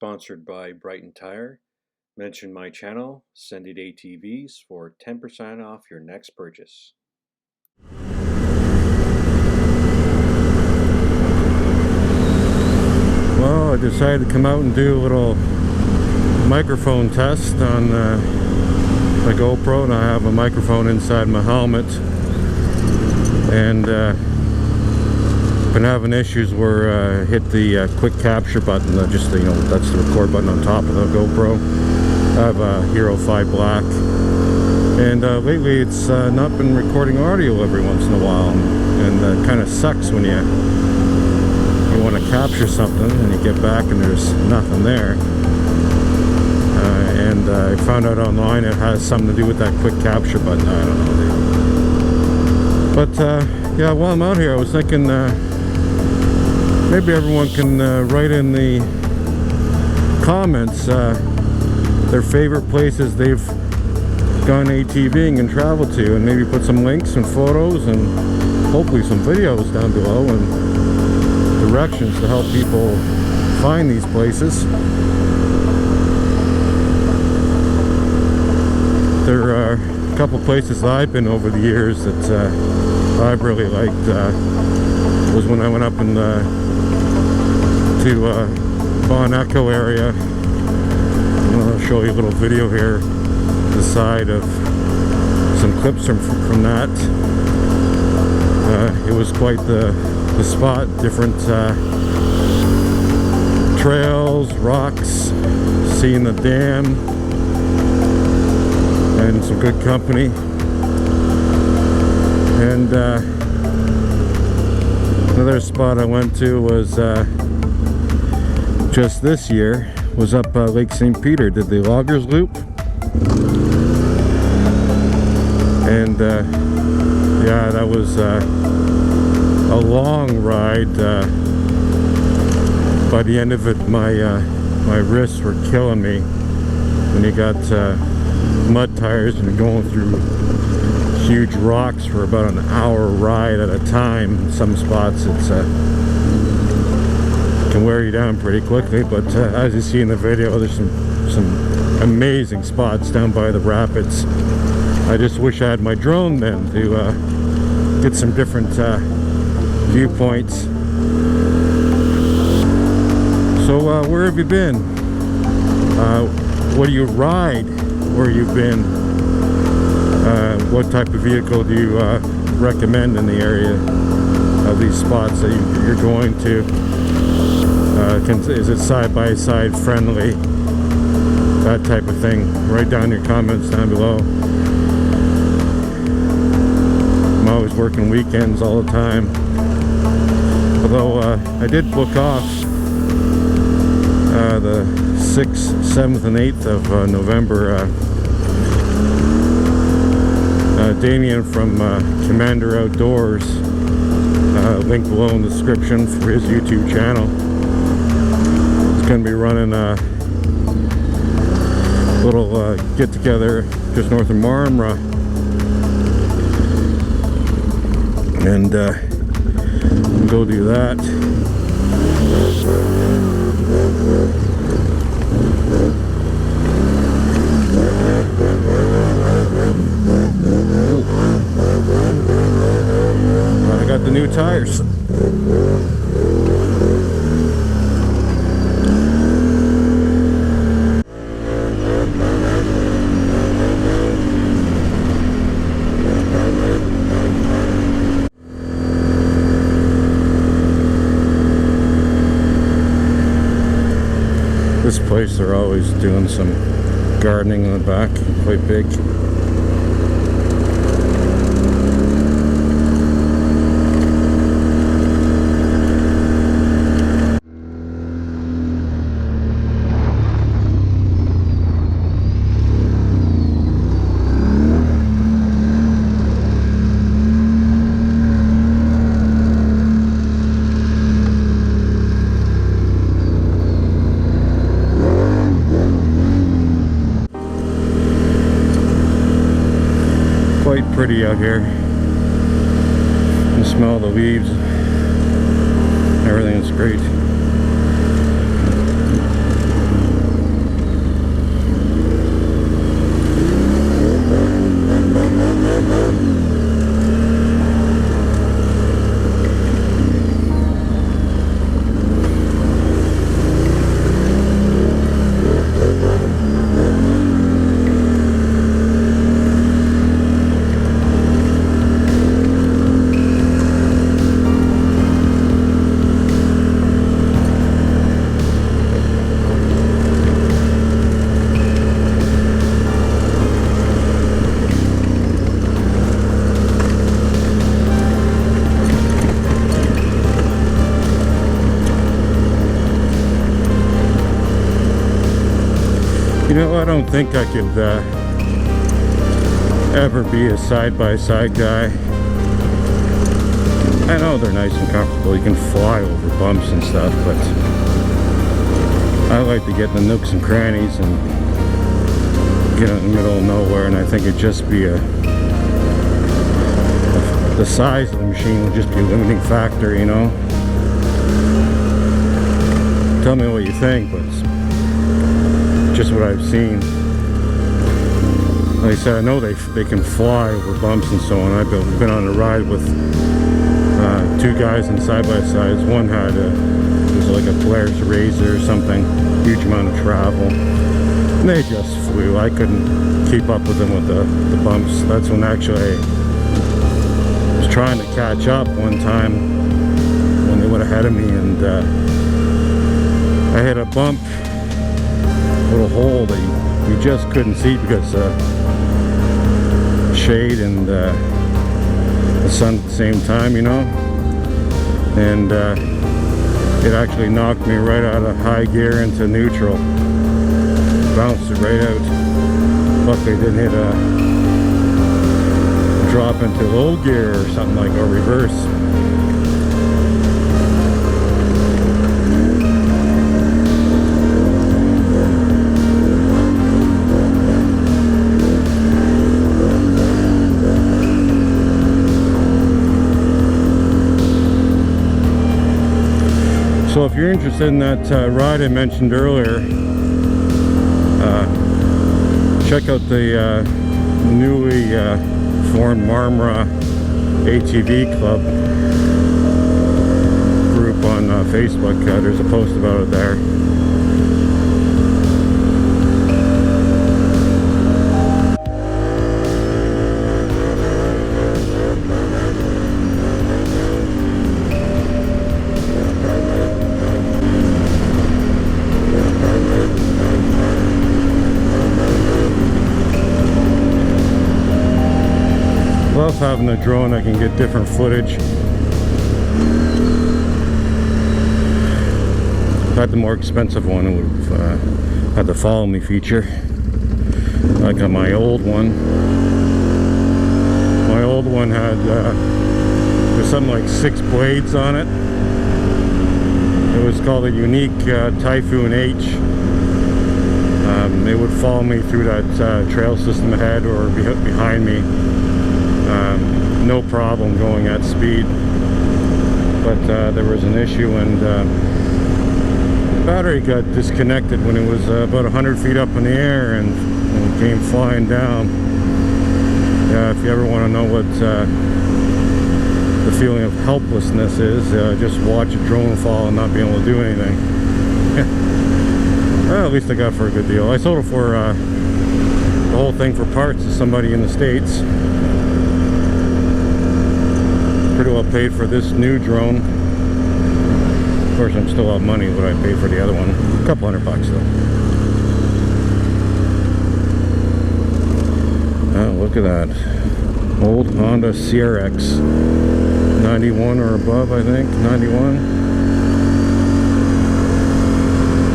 Sponsored by Brighton Tire. Mention my channel, NDATVs, for 10% off your next purchase. Well, I decided to come out and do a little microphone test on my GoPro, and I have a microphone inside my helmet, and been having issues where I hit the quick capture button, just the, that's the record button on top of the GoPro. I have a Hero 5 Black, and lately it's not been recording audio every once in a while, and it kind of sucks when you want to capture something and you get back and there's nothing there. And I found out online it has something to do with that quick capture button. I don't know. But yeah, while I'm out here, I was thinking maybe everyone can write in the comments their favorite places they've gone ATVing and traveled to, and maybe put some links and photos and hopefully some videos down below and directions to help people find these places. There are a couple places I've been over the years that I've really liked. Was when I went up in to Bon Echo area. I'll show you a little video here to the side of some clips from that. It was quite the spot. Different trails, rocks, seeing the dam, and some good company. And another spot I went to was just this year, was up Lake St. Peter. Did the Loggers Loop, and yeah, that was a long ride. By the end of it, my wrists were killing me. When you got mud tires and you're going through huge rocks for about an hour ride at a time. In some spots it's can wear you down pretty quickly, but as you see in the video, there's some amazing spots down by the rapids. I just wish I had my drone then to get some different viewpoints. So where have you been? What do you ride where you've been? What type of vehicle do you recommend in the area of these spots that you're going to? Is it side-by-side friendly? That type of thing. Write down your comments down below. I'm always working weekends all the time. Although I did book off the 6th, 7th, and 8th of November. Damien from Commander Outdoors, link below in the description for his YouTube channel. He's going to be running a little get-together just north of Marmora, and we'll go do that. I got the new tires. This place, they're always doing some gardening in the back, quite big. Pretty out here. You can smell the leaves. Everything is great. know, I don't think I could ever be a side-by-side guy. I know they're nice and comfortable. You can fly over bumps and stuff, but I like to get in the nooks and crannies and get out in the middle of nowhere, and I think it'd just be the size of the machine would just be a limiting factor, you know. Tell me what you think, but it's just what I've seen. Like I said, I know they can fly over bumps and so on. I've been on a ride with two guys in side-by-sides. One had it was like a Polaris Razor or something, huge amount of travel. And they just flew. I couldn't keep up with them with the bumps. That's when actually I was trying to catch up one time when they went ahead of me, and I hit a bump, a little hole that you just couldn't see because shade and the sun at the same time, you know. And it actually knocked me right out of high gear into neutral. Bounced it right out. Luckily it didn't hit a drop into low gear or something like, or reverse. So if you're interested in that ride I mentioned earlier, check out the newly formed Marmora ATV Club group on Facebook. There's a post about it there. Love having a drone. I can get different footage. If I had the more expensive one, it would have had the follow me feature. I got my old one. My old one had there's something like 6 blades on it. It was called a unique Typhoon H. It would follow me through that trail system ahead or behind me. No problem going at speed, but there was an issue, and the battery got disconnected when it was about 100 feet up in the air, and it came flying down. Yeah, if you ever want to know what the feeling of helplessness is, just watch a drone fall and not be able to do anything. Well, at least I got it for a good deal. I sold it for the whole thing for parts to somebody in the States. Pretty well paid for this new drone. Of course, I'm still out money what I paid for the other one. A couple $100 though. Oh, look at that. Old Honda CRX. 91 or above, I think. 91.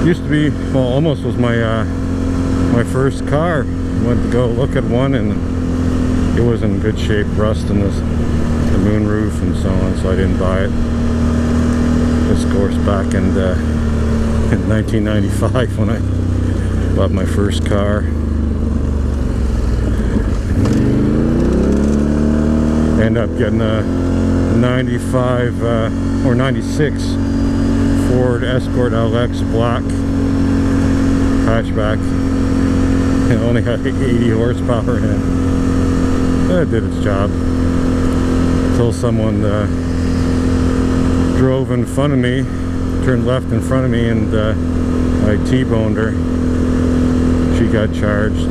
Used to be, well, almost was my my first car. Went to go look at one, and it was in good shape, rust in the moon roof and so on, so I didn't buy it. This course back in 1995 when I bought my first car. End up getting a 95 or 96 Ford Escort LX black hatchback. It only had 80 horsepower in it. It did its job. Until someone drove in front of me, turned left in front of me, and I T-boned her. She got charged.